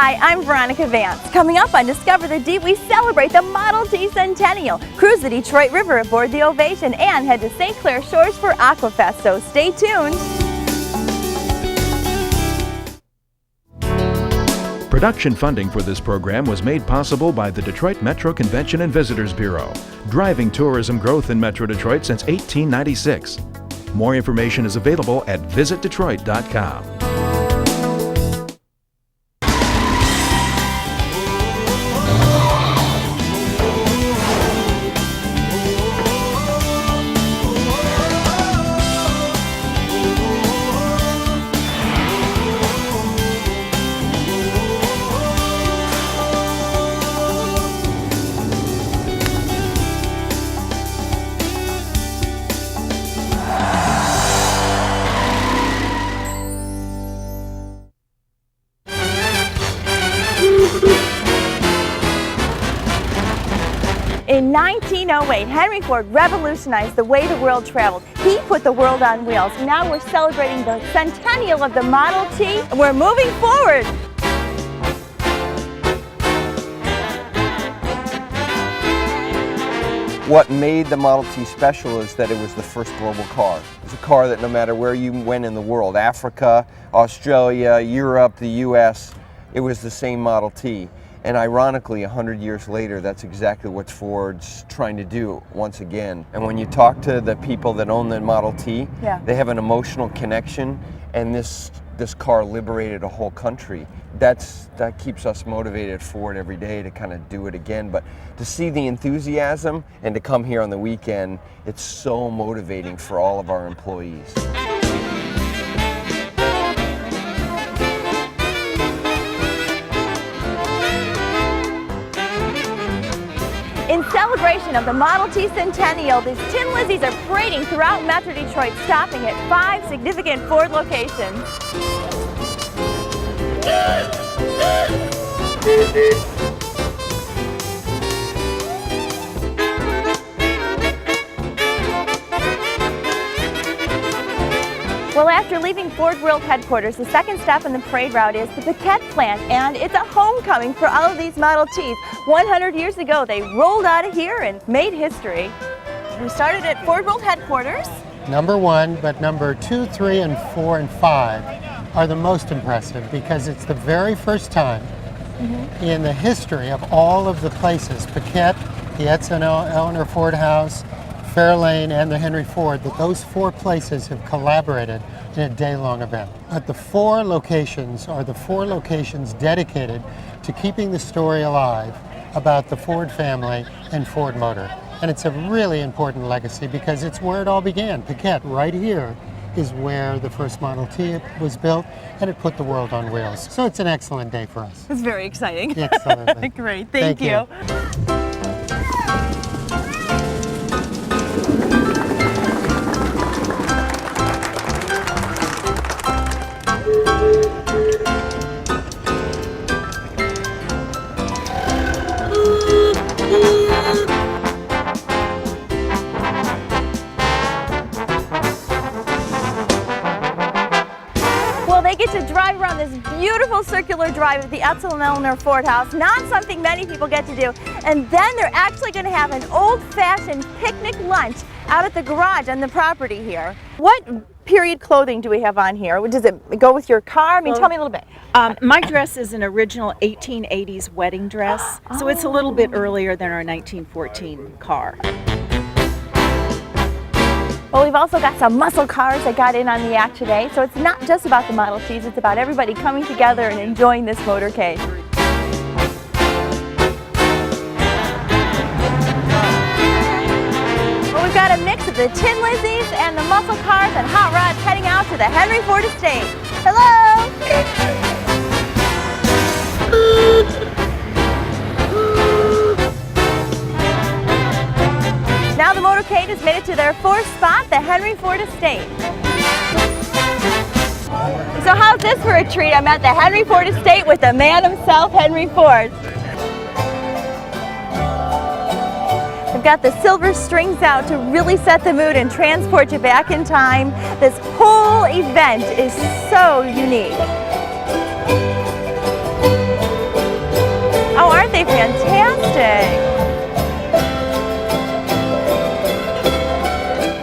Hi, I'm Veronica Vance. Coming up on Discover the Deep, we celebrate the Model T Centennial, cruise the Detroit River aboard the Ovation, and head to St. Clair Shores for Aquafest, so stay tuned. Production funding for this program was made possible by the Detroit Metro Convention and Visitors Bureau, driving tourism growth in Metro Detroit since 1896. More information is available at visitdetroit.com. In 1908, Henry Ford revolutionized the way the world traveled. He put the world on wheels. Now we're celebrating the centennial of the Model T, and we're moving forward. What made the Model T special is that it was the first global car. It was a car that no matter where you went in the world, Africa, Australia, Europe, the US, it was the same Model T. And ironically, 100 years later, that's exactly what Ford's trying to do once again. And when you talk to the people that own the Model T, they have an emotional connection, and this car liberated a whole country. That keeps us motivated forward every day to kind of do it again. But to see the enthusiasm and to come here on the weekend, it's so motivating for all of our employees. In celebration of the Model T Centennial, these Tin Lizzies are parading throughout Metro Detroit, stopping at 5 significant Ford locations. Well, after leaving Ford World Headquarters, the second stop on the parade route is the Piquette Plant, and it's a homecoming for all of these Model Ts. 100 years ago, they rolled out of here and made history. We started at Ford World Headquarters. Number 1, but number 2, 3, and 4, and 5 are the most impressive because it's the very first time in the history of all of the places, Piquette, the Edsel and Eleanor Ford House, Fairlane, and the Henry Ford, that those 4 places have collaborated in a day-long event. But the 4 locations are the 4 locations dedicated to keeping the story alive about the Ford family and Ford Motor. And it's a really important legacy because it's where it all began. Piquette, right here, is where the first Model T was built, and it put the world on wheels. So it's an excellent day for us. It's very exciting. Excellent. Great, thank you. They get to drive around this beautiful circular drive at the Edsel and Eleanor Ford House, not something many people get to do. And then they're actually going to have an old-fashioned picnic lunch out at the garage on the property here. What period clothing do we have on here? Does it go with your car? I mean, tell me a little bit. My dress is an original 1880s wedding dress, so it's a little bit earlier than our 1914 car. Well, we've also got some muscle cars that got in on the act today, so it's not just about the Model Ts, it's about everybody coming together and enjoying this motorcade. Well, we've got a mix of the Tin Lizzies and the muscle cars and hot rods heading out to the Henry Ford estate. Hello! Now the motorcade has made it to their 4th spot, the Henry Ford estate. So how's this for a treat? I'm at the Henry Ford estate with the man himself, Henry Ford. We've got the silver strings out to really set the mood and transport you back in time. This whole event is so unique. they fantastic?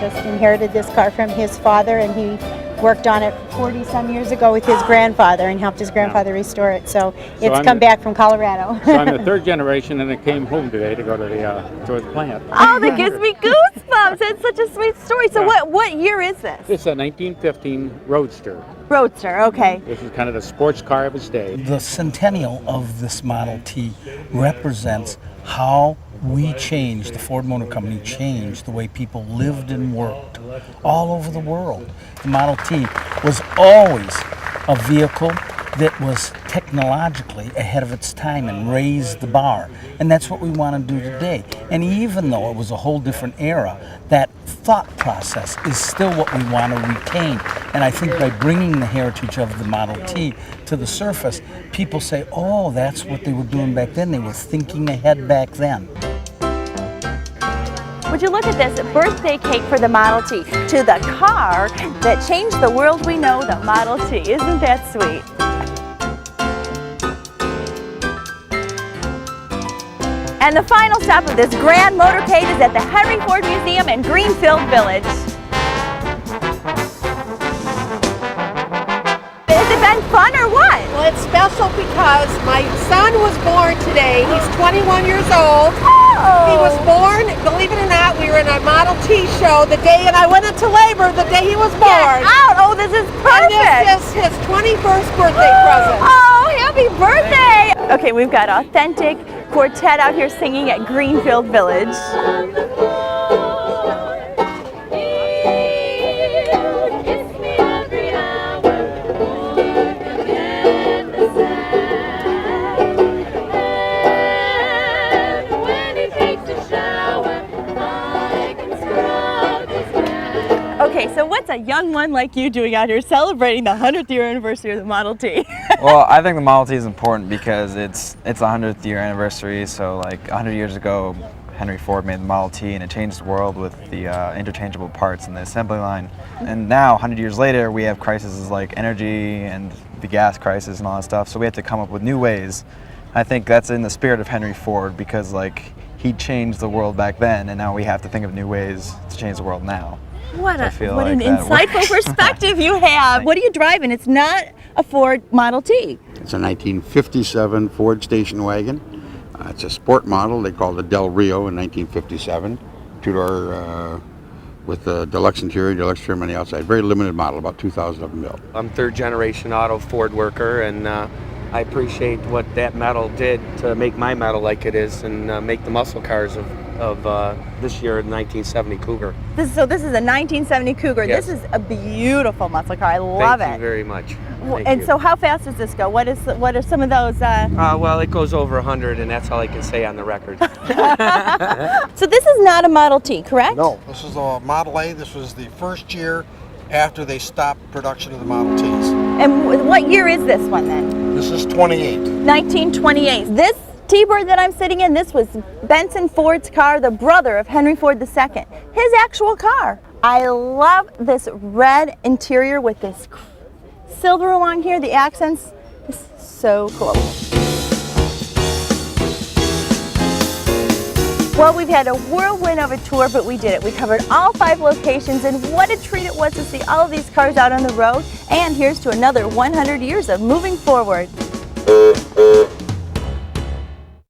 Just inherited this car from his father, and he worked on it 40-some years ago with his grandfather and helped his grandfather restore it. So it's come back from Colorado. So I'm the third generation, and I came home today to go to the plant. Oh, that gives me goosebumps. That's such a sweet story. So what year is this? It's a 1915 Roadster. Roadster, okay. This is kind of the sports car of its day. The centennial of this Model T represents how we changed, the Ford Motor Company changed the way people lived and worked all over the world. The Model T was always a vehicle that was technologically ahead of its time and raised the bar. And that's what we want to do today. And even though it was a whole different era, that thought process is still what we want to retain. And I think by bringing the heritage of the Model T to the surface, people say, oh, that's what they were doing back then. They were thinking ahead back then. Would you look at this birthday cake for the Model T, to the car that changed the world we know, the Model T. Isn't that sweet? And the final stop of this grand motorcade is at the Henry Ford Museum in Greenfield Village. Has it been fun or what? Well, it's special because my son was born today. He's 21 years old. Oh. He was born, believe it or not, we were in a Model T show the day, and I went into labor the day he was born. Get out! Oh, this is perfect! And this is his 21st birthday present. Oh, happy birthday! Okay, we've got authentic quartet out here singing at Greenfield Village. Okay, so what's a young one like you doing out here celebrating the 100th year anniversary of the Model T? Well, I think the Model T is important because it's the 100th year anniversary. So like 100 years ago, Henry Ford made the Model T, and it changed the world with the interchangeable parts in the assembly line. And now, 100 years later, we have crises like energy and the gas crisis and all that stuff. So we have to come up with new ways. I think that's in the spirit of Henry Ford, because like he changed the world back then, and now we have to think of new ways to change the world now. What an insightful perspective you have. What are you driving? It's not a Ford Model T. It's a 1957 Ford station wagon. It's a sport model. They called it Del Rio in 1957. Two-door with a deluxe interior, deluxe trim on the outside. Very limited model, about 2,000 of them built. I'm third generation auto Ford worker, and I appreciate what that metal did to make my metal like it is, and make the muscle cars of this year, the 1970 Cougar. This is a 1970 Cougar. Yes. This is a beautiful muscle car. I love it. Thank you very much. Thank And you. so how fast does this go? What are some of those? Well, it goes over 100, and that's all I can say on the record. So this is not a Model T, correct? No, this is a Model A. This was the first year after they stopped production of the Model Ts. And what year is this one then? This is 28. 1928. This T-Bird that I'm sitting in, this was Benson Ford's car, the brother of Henry Ford II. His actual car. I love this red interior with this silver along here, the accents. This is so cool. Well, we've had a whirlwind of a tour, but we did it. We covered all 5 locations, and what a treat it was to see all of these cars out on the road. And here's to another 100 years of moving forward.